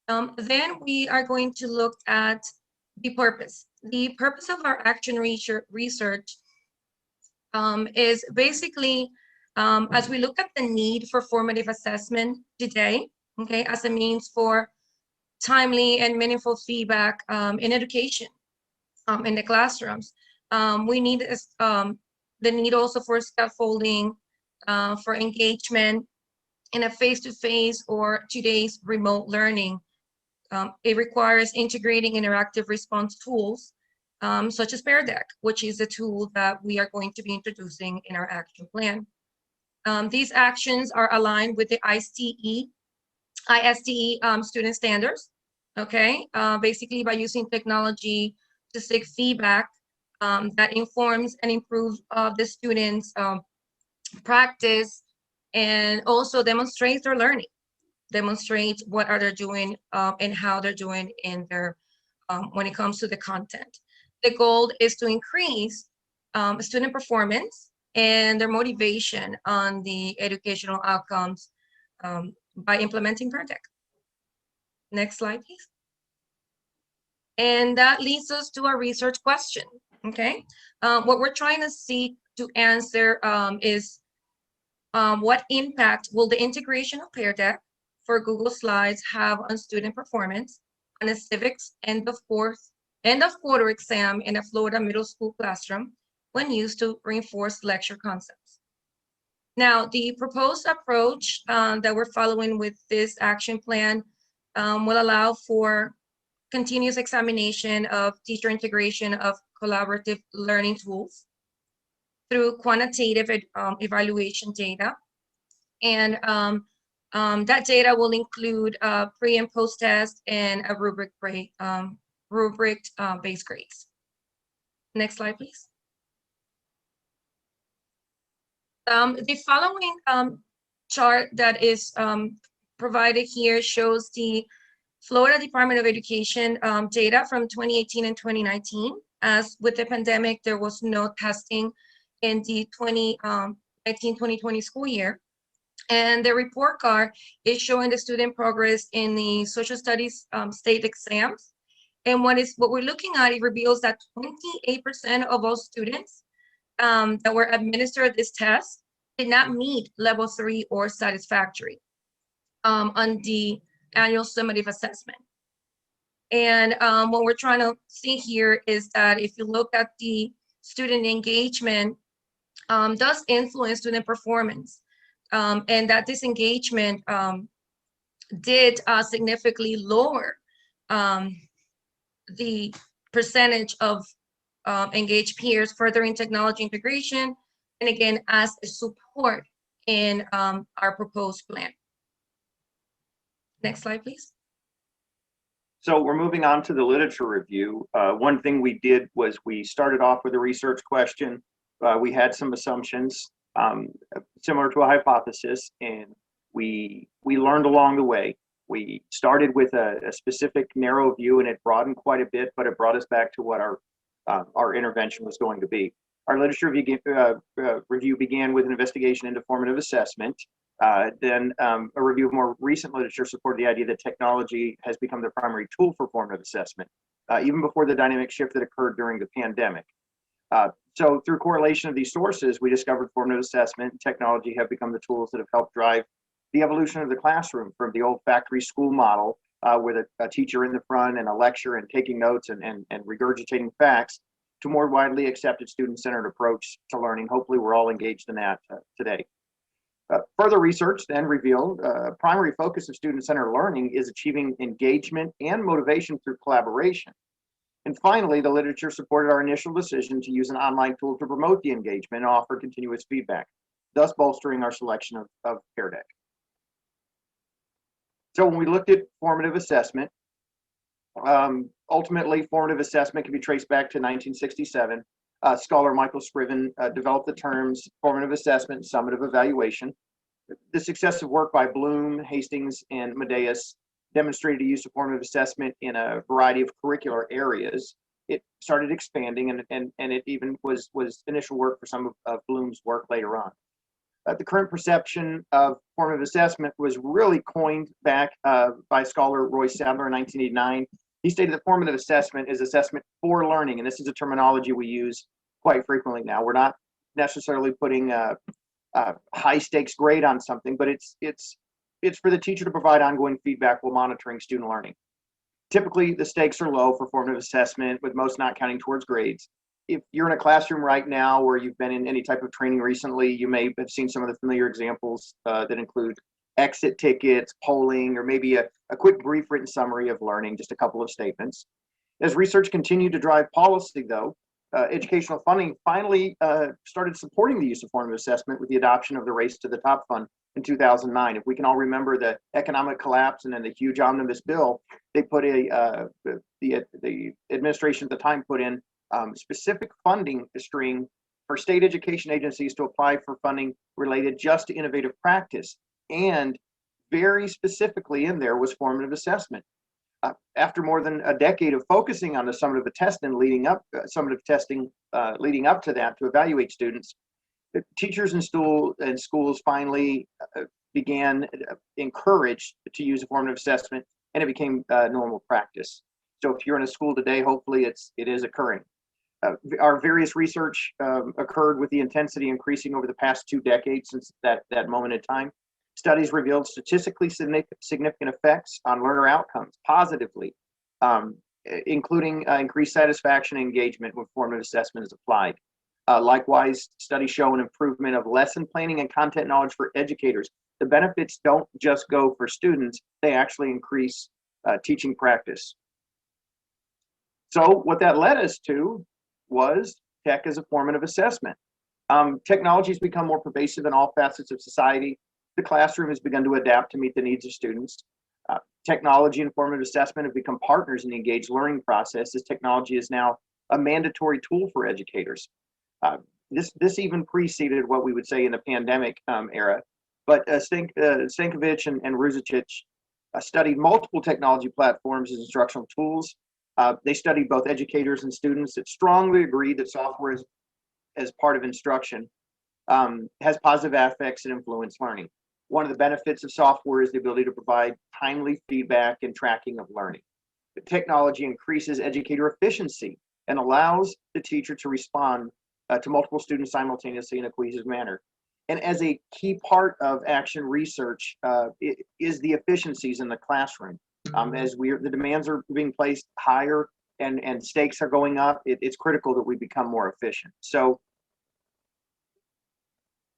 Then we are going to look at the purpose. The purpose of our action research is basically, as we look at the need for formative assessment today, okay, as a means for timely and meaningful feedback in education, in the classrooms. We need the need also for scaffolding, for engagement in a face-to-face or today's remote learning. It requires integrating interactive response tools, such as Pear Deck, which is a tool that we are going to be introducing in our action plan. These actions are aligned with the ISTE student standards, okay? Basically by using technology to seek feedback that informs and improves the students' practice, and also demonstrates their learning, demonstrates what are they doing and how they're doing in their, when it comes to the content. The goal is to increase student performance and their motivation on the educational outcomes by implementing Pear Deck. Next slide, please. And that leads us to our research question, okay? What we're trying to seek to answer is what impact will the integration of Pear Deck for Google Slides have on student performance on a civics end of quarter exam in a Florida middle school classroom when used to reinforce lecture concepts? Now, the proposed approach that we're following with this action plan will allow for continuous examination of teacher integration of collaborative learning tools through quantitative evaluation data. And that data will include pre and post test and a rubric-based grades. Next slide, please. The following chart that is provided here shows the Florida Department of Education data from 2018 and 2019. As with the pandemic, there was no testing in the 2019-2020 school year. And the report card is showing the student progress in the social studies state exams. And what we're looking at, it reveals that 28% of all students that were administered this test did not meet level 3 or satisfactory on the annual summative assessment. And what we're trying to see here is that if you look at the student engagement, does influence student performance, and that disengagement did significantly lower the percentage of engaged peers, furthering technology integration, and again, as a support in our proposed plan. Next slide, please. So we're moving on to the literature review. One thing we did was we started off with a research question. We had some assumptions similar to a hypothesis, and we learned along the way. We started with a specific narrow view, and it broadened quite a bit, but it brought us back to what our intervention was going to be. Our literature review began with an investigation into formative assessment. Then a review of more recent literature supported the idea that technology has become the primary tool for formative assessment, even before the dynamic shift that occurred during the pandemic. So through correlation of these sources, we discovered formative assessment and technology have become the tools that have helped drive the evolution of the classroom from the old factory school model with a teacher in the front and a lecture and taking notes and regurgitating facts to more widely accepted student-centered approach to learning. Hopefully we're all engaged in that today. Further research then revealed a primary focus of student-centered learning is achieving engagement and motivation through collaboration. And finally, the literature supported our initial decision to use an online tool to promote the engagement and offer continuous feedback, thus bolstering our selection of Pear Deck. So when we looked at formative assessment, ultimately formative assessment can be traced back to 1967. Scholar Michael Scriven developed the terms formative assessment and summative evaluation. The successive work by Bloom, Hastings, and Medeiros demonstrated the use of formative assessment in a variety of curricular areas. It started expanding, and it even was initial work for some of Bloom's work later on. The current perception of formative assessment was really coined back by scholar Roy Sadler in 1989. He stated that formative assessment is assessment for learning, and this is a terminology we use quite frequently now. We're not necessarily putting a high stakes grade on something, but it's for the teacher to provide ongoing feedback while monitoring student learning. Typically, the stakes are low for formative assessment, with most not counting towards grades. If you're in a classroom right now or you've been in any type of training recently, you may have seen some of the familiar examples that include exit tickets, polling, or maybe a quick brief written summary of learning, just a couple of statements. As research continued to drive policy, though, educational funding finally started supporting the use of formative assessment with the adoption of the Race to the Top Fund in 2009. If we can all remember the economic collapse and then the huge omnibus bill, they put the administration at the time put in specific funding stream for state education agencies to apply for funding related just to innovative practice. And very specifically in there was formative assessment. After more than a decade of focusing on the summative testing leading up to that to evaluate students, teachers and schools finally began encouraged to use a formative assessment, and it became normal practice. So if you're in a school today, hopefully it is occurring. Our various research occurred with the intensity increasing over the past 2 decades since that moment in time. Studies revealed statistically significant effects on learner outcomes positively, including increased satisfaction and engagement when formative assessment is applied. Likewise, studies show an improvement of lesson planning and content knowledge for educators. The benefits don't just go for students, they actually increase teaching practice. So what that led us to was tech as a formative assessment. Technology has become more pervasive in all facets of society. The classroom has begun to adapt to meet the needs of students. Technology and formative assessment have become partners in the engaged learning process, as technology is now a mandatory tool for educators. This even preceded what we would say in the pandemic era. But Stankovic and Ruzicic studied multiple technology platforms as instructional tools. They studied both educators and students that strongly agreed that software as part of instruction has positive effects that influence learning. One of the benefits of software is the ability to provide timely feedback and tracking of learning. The technology increases educator efficiency and allows the teacher to respond to multiple students simultaneously in a cohesive manner. And as a key part of action research is the efficiencies in the classroom. As the demands are being placed higher and stakes are going up, it's critical that we become more efficient. So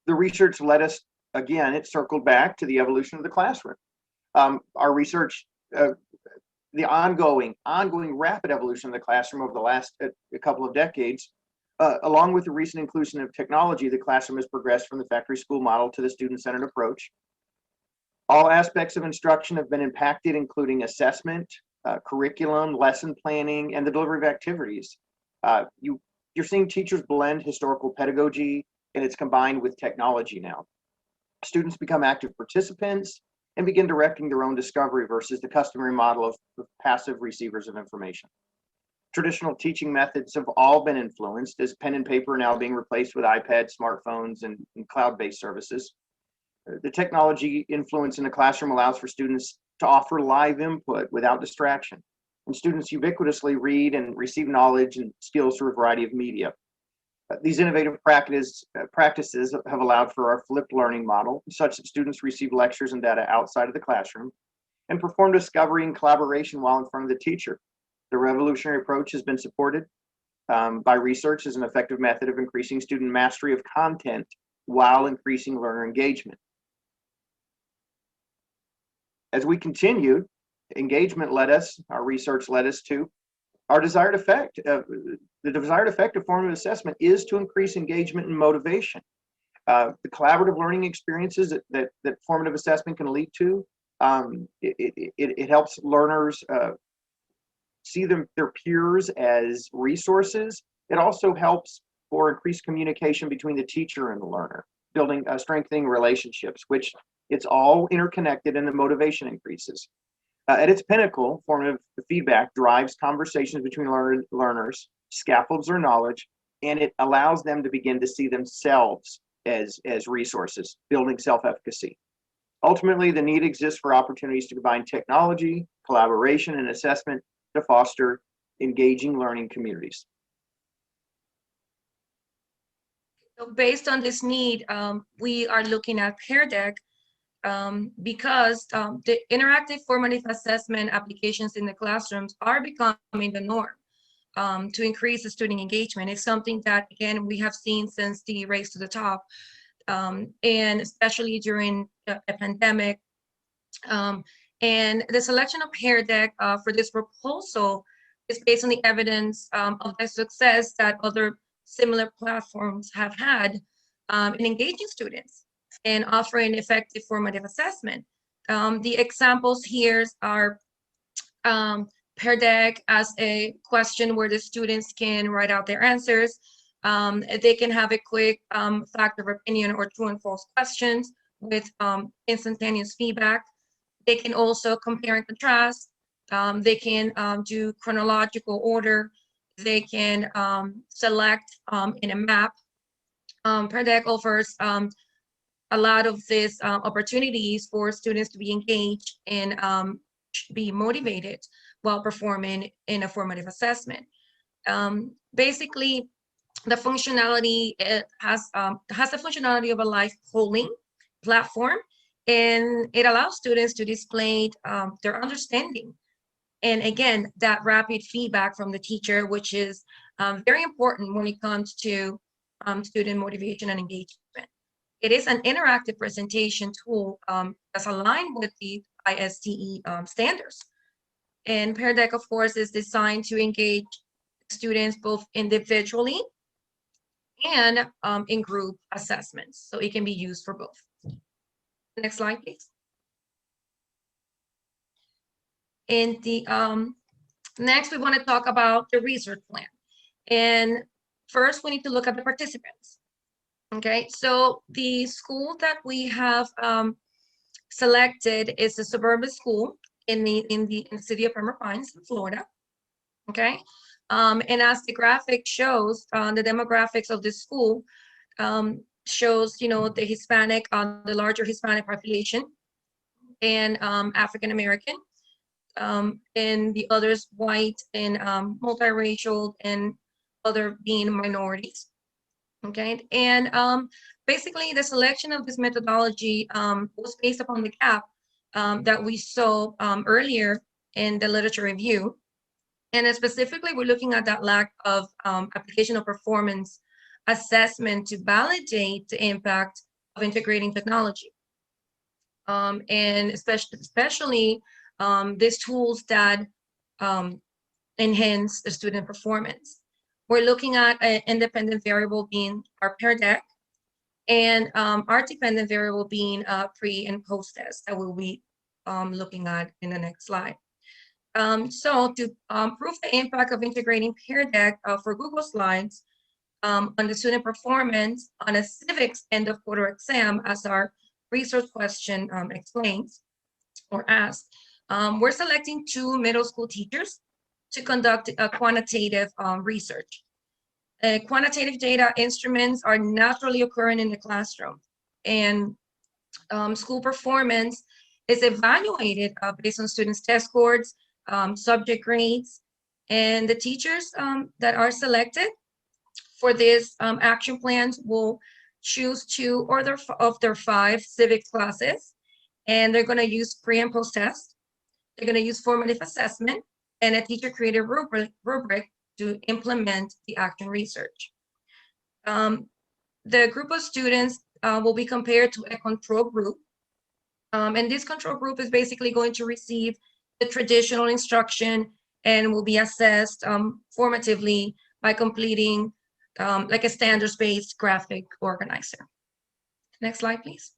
the research led us, again, it circled back to the evolution of the classroom. Our research, the ongoing rapid evolution of the classroom over the last a couple of decades, along with the recent inclusion of technology, the classroom has progressed from the factory school model to the student-centered approach. All aspects of instruction have been impacted, including assessment, curriculum, lesson planning, and the delivery of activities. You're seeing teachers blend historical pedagogy, and it's combined with technology now. Students become active participants and begin directing their own discovery versus the customary model of passive receivers of information. Traditional teaching methods have all been influenced, as pen and paper are now being replaced with iPads, smartphones, and cloud-based services. The technology influence in the classroom allows for students to offer live input without distraction. And students ubiquitously read and receive knowledge and skills through a variety of media. These innovative practices have allowed for our flipped learning model, such that students receive lectures and data outside of the classroom and perform discovery and collaboration while in front of the teacher. The revolutionary approach has been supported by research as an effective method of increasing student mastery of content while increasing learner engagement. As we continued, our research led us to our desired effect. The desired effect of formative assessment is to increase engagement and motivation. The collaborative learning experiences that formative assessment can lead to, it helps learners see their peers as resources. It also helps for increased communication between the teacher and the learner, building strengthening relationships, which it's all interconnected, and the motivation increases. At its pinnacle, formative feedback drives conversations between learners, scaffolds their knowledge, and it allows them to begin to see themselves as resources, building self-efficacy. Ultimately, the need exists for opportunities to combine technology, collaboration, and assessment to foster engaging learning communities. So based on this need, we are looking at Pear Deck because the interactive formative assessment applications in the classrooms are becoming the norm to increase the student engagement. It's something that, again, we have seen since the race to the top, and especially during a pandemic. And the selection of Pear Deck for this proposal is based on the evidence of the success that other similar platforms have had in engaging students and offering effective formative assessment. The examples here are Pear Deck as a question where the students can write out their answers. They can have a quick fact or opinion or true and false questions with instantaneous feedback. They can also compare and contrast. They can do chronological order. They can select in a map. Pear Deck offers a lot of these opportunities for students to be engaged and be motivated while performing in a formative assessment. Basically, the functionality has the functionality of a live polling platform, and it allows students to display their understanding. And again, that rapid feedback from the teacher, which is very important when it comes to student motivation and engagement. It is an interactive presentation tool that's aligned with the ISTE standards. And Pear Deck, of course, is designed to engage students both individually and in group assessments. So it can be used for both. Next slide, please. And the next, we want to talk about the research plan. And first, we need to look at the participants. Okay, so the school that we have selected is a suburban school in the city of Pembroke Pines, Florida. Okay, and as the graphic shows, the demographics of the school shows, the Hispanic, the larger Hispanic population, and African American, and the others white and multiracial, and other being minorities. Okay, and basically the selection of this methodology was based upon the gap that we saw earlier in the literature review. And specifically, we're looking at that lack of application of performance assessment to validate the impact of integrating technology. And especially these tools that enhance the student performance. We're looking at an independent variable being our Pear Deck, and our dependent variable being pre and post test that we'll be looking at in the next slide. So to prove the impact of integrating Pear Deck for Google Slides on the student performance on a civics end of quarter exam, as our research question explains or asks, we're selecting 2 middle school teachers to conduct a quantitative research. Quantitative data instruments are naturally occurring in the classroom, and school performance is evaluated based on students' test scores, subject grades, and the teachers that are selected for this action plans will choose 2 of their 5 civics classes, and they're going to use pre and post test. They're going to use formative assessment and a teacher-created rubric to implement the action research. The group of students will be compared to a control group, and this control group is basically going to receive the traditional instruction and will be assessed formatively by completing like a standards-based graphic organizer. Next slide, please.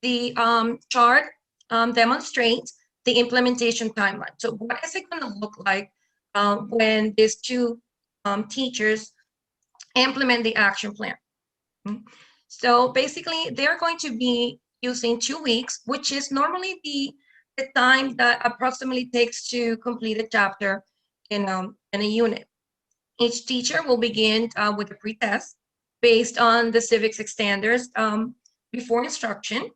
The chart demonstrates the implementation timeline. So what is it going to look like when these 2 teachers implement the action plan? So basically, they're going to be using 2 weeks, which is normally the time that approximately takes to complete a chapter in a unit. Each teacher will begin with a pre-test based on the civics standards before instruction.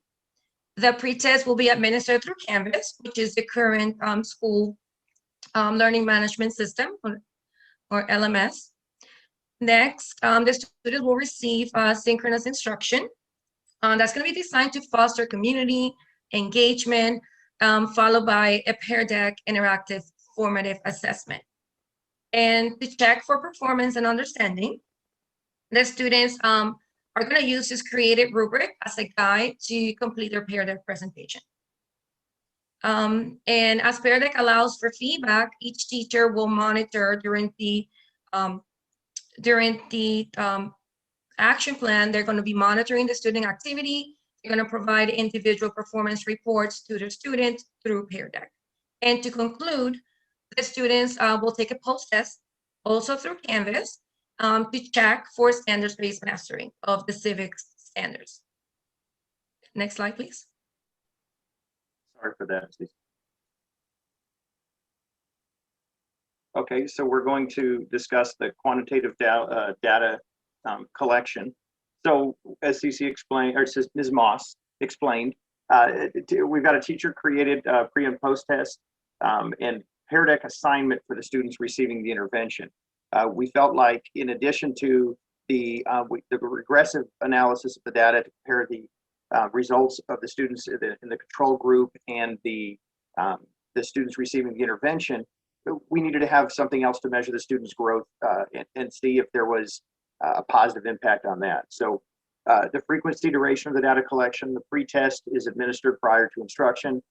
The pre-test will be administered through Canvas, which is the current school learning management system, or LMS. Next, the student will receive synchronous instruction. That's going to be designed to foster community engagement, followed by a Pear Deck interactive formative assessment. And to check for performance and understanding, the students are going to use this created rubric as a guide to complete their Pear Deck presentation. And as Pear Deck allows for feedback, each teacher will monitor during the action plan. They're going to be monitoring the student activity. They're going to provide individual performance reports to their students through Pear Deck. And to conclude, the students will take a post-test also through Canvas to check for standards-based mastering of the civics standards. Next slide, please. Sorry for that. Okay, so we're going to discuss the quantitative data collection. So as Cece explained, or Ms. Moss explained, we've got a teacher created pre and post test and Pear Deck assignment for the students receiving the intervention. We felt like in addition to the regressive analysis of the data to compare the results of the students in the control group and the students receiving the intervention, we needed to have something else to measure the students' growth and see if there was a positive impact on that. So the frequency duration of the data collection, the pre-test is administered prior to instruction.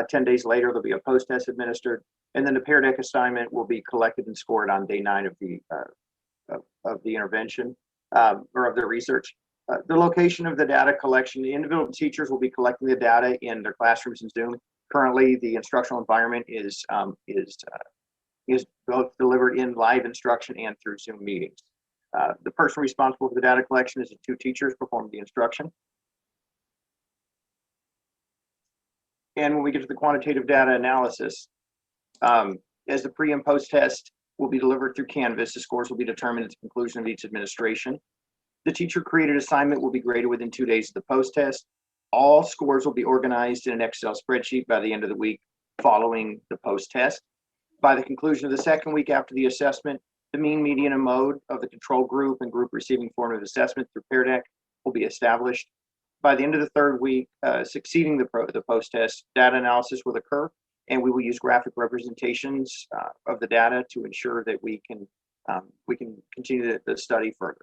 10 days later, there'll be a post-test administered, and then the Pear Deck assignment will be collected and scored on day 9 of the intervention or of the research. The location of the data collection, the individual teachers will be collecting the data in their classrooms in Zoom. Currently, the instructional environment is both delivered in live instruction and through Zoom meetings. The person responsible for the data collection is the 2 teachers performing the instruction. And when we get to the quantitative data analysis, as the pre and post test will be delivered through Canvas, the scores will be determined at the conclusion of each administration. The teacher created assignment will be graded within 2 days of the post test. All scores will be organized in an Excel spreadsheet by the end of the week following the post test. By the conclusion of the second week after the assessment, the mean, median, and mode of the control group and group receiving formative assessment through Pear Deck will be established. By the end of the third week, succeeding the post-test, data analysis will occur, and we will use graphic representations of the data to ensure that we can continue the study further.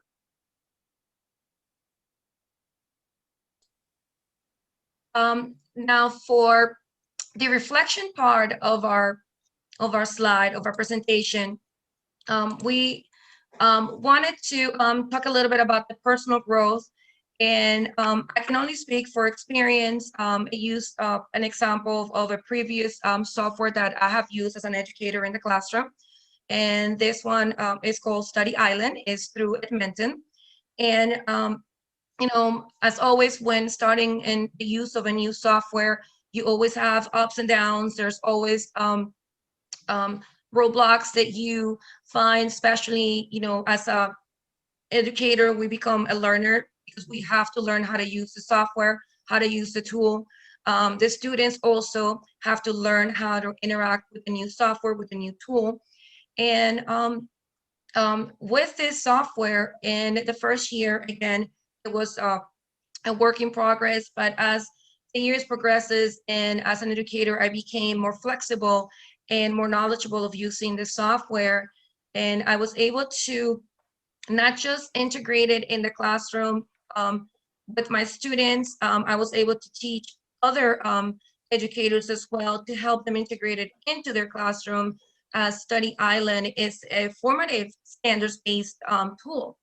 Now for the reflection part of our slide, of our presentation, we wanted to talk a little bit about the personal growth. And I can only speak for experience. I used an example of a previous software that I have used as an educator in the classroom. And this one is called Study Island, is through Edmonton. And, you know, as always, when starting in the use of a new software, you always have ups and downs. There's always roadblocks that you find, especially, you know, as a educator, we become a learner because we have to learn how to use the software, how to use the tool. The students also have to learn how to interact with the new software, with the new tool. And with this software in the first year, again, it was a work in progress, but as the years progresses and as an educator, I became more flexible and more knowledgeable of using the software. And I was able to not just integrate it in the classroom with my students, I was able to teach other educators as well to help them integrate it into their classroom. Study Island is a formative standards-based tool,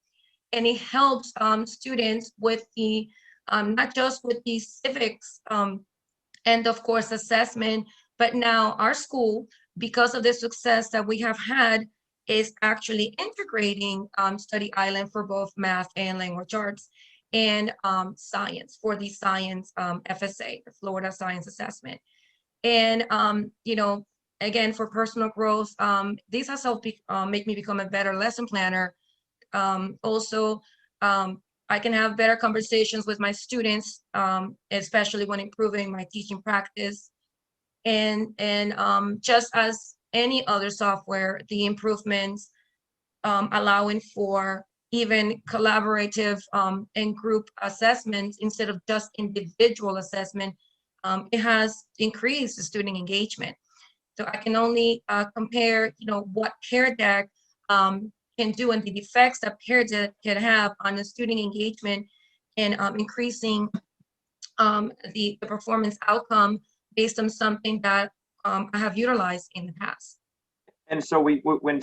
and it helps students with the, not just with the civics and of course assessment, but now our school, because of the success that we have had, is actually integrating Study Island for both math and language arts and science, for the science FSA, the Florida Science Assessment. And, you know, again, for personal growth, this has helped make me become a better lesson planner. Also, I can have better conversations with my students, especially when improving my teaching practice. And just as any other software, the improvements allowing for even collaborative and group assessments instead of just individual assessment, it has increased the student engagement. So I can only compare, what Pear Deck can do and the effects that Pear Deck can have on the student engagement and increasing the performance outcome based on something that I have utilized in the past. And so when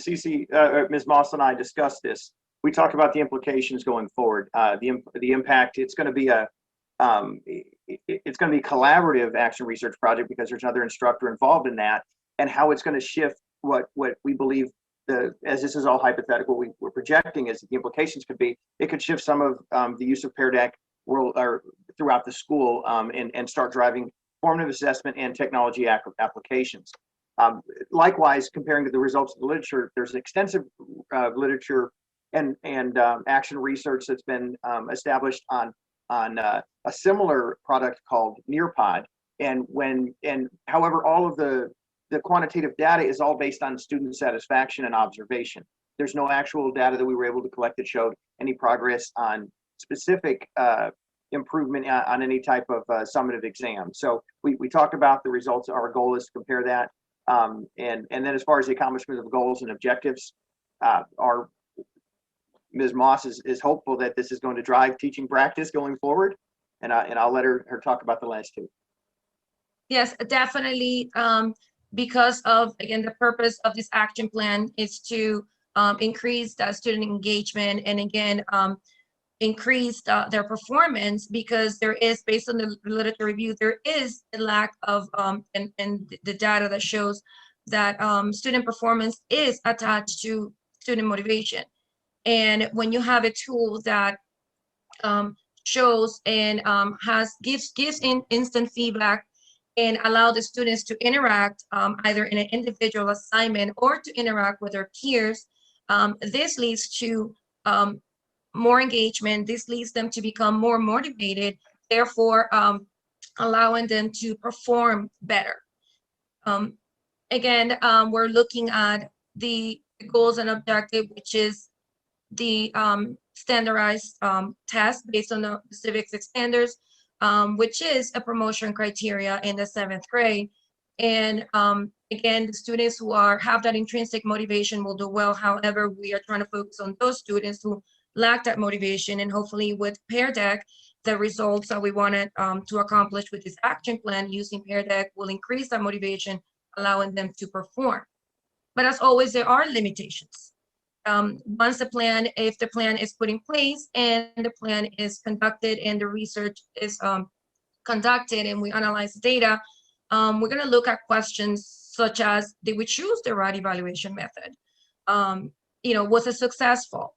Ms. Moss and I discussed this, we talked about the implications going forward. The impact. It's going to be it's going to be a collaborative action research project because there's another instructor involved in that, and how it's going to shift what we believe, as this is all hypothetical, we're projecting is the implications could be. It could shift some of the use of Pear Deck throughout the school and start driving formative assessment and technology applications. Likewise, comparing to the results of the literature, there's extensive literature and action research that's been established on a similar product called Nearpod. And however, all of the quantitative data is all based on student satisfaction and observation. There's no actual data that we were able to collect that showed any progress on specific improvement on any type of summative exam. So we talked about the results. Our goal is to compare that. And then as far as the accomplishment of goals and objectives, Ms. Moss is hopeful that this is going to drive teaching practice going forward. And I'll let her talk about the last two. Yes, definitely. Because of, again, the purpose of this action plan is to increase the student engagement and, again, increase their performance, because there is, based on the literature review, there is a lack of and the data that shows that student performance is attached to student motivation. And when you have a tool that shows and gives instant feedback and allow the students to interact either in an individual assignment or to interact with their peers, this leads to more engagement. This leads them to become more motivated, therefore allowing them to perform better. Again, we're looking at the goals and objective, which is the standardized test based on the civics standards, which is a promotion criteria in the 7th grade. And again, the students who have that intrinsic motivation will do well. However, we are trying to focus on those students who lack that motivation, and hopefully with Pear Deck, the results that we wanted to accomplish with this action plan using Pear Deck will increase that motivation, allowing them to perform. But as always, there are limitations. Once if the plan is put in place and the plan is conducted and the research is conducted and we analyze the data, we're going to look at questions such as, did we choose the right evaluation method? Was it successful?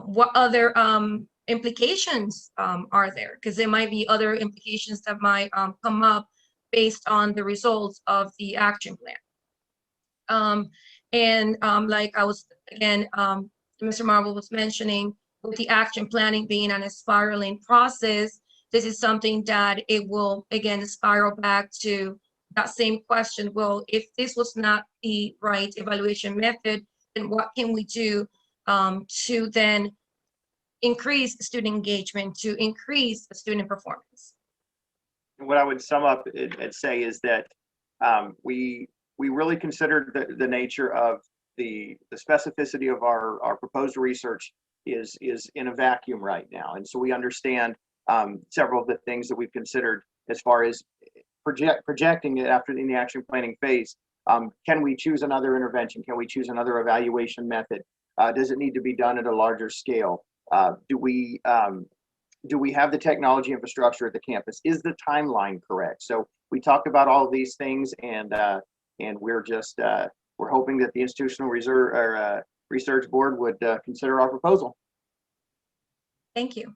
What other implications are there? Because there might be other implications that might come up based on the results of the action plan. Like I was, again, Mr. Marvel was mentioning, with the action planning being on a spiraling process, this is something that it will, again, spiral back to that same question. Well, if this was not the right evaluation method, then what can we do to then increase student engagement, to increase student performance? What I would sum up and say is that we really considered the nature of the specificity of our proposed research is in a vacuum right now. And so we understand several of the things that we've considered as far as projecting it after in the action planning phase. Can we choose another intervention? Can we choose another evaluation method? Does it need to be done at a larger scale? Do we have the technology infrastructure at the campus? Is the timeline correct? So we talked about all of these things, and we're just we're hoping that the Institutional Research Board would consider our proposal. Thank you.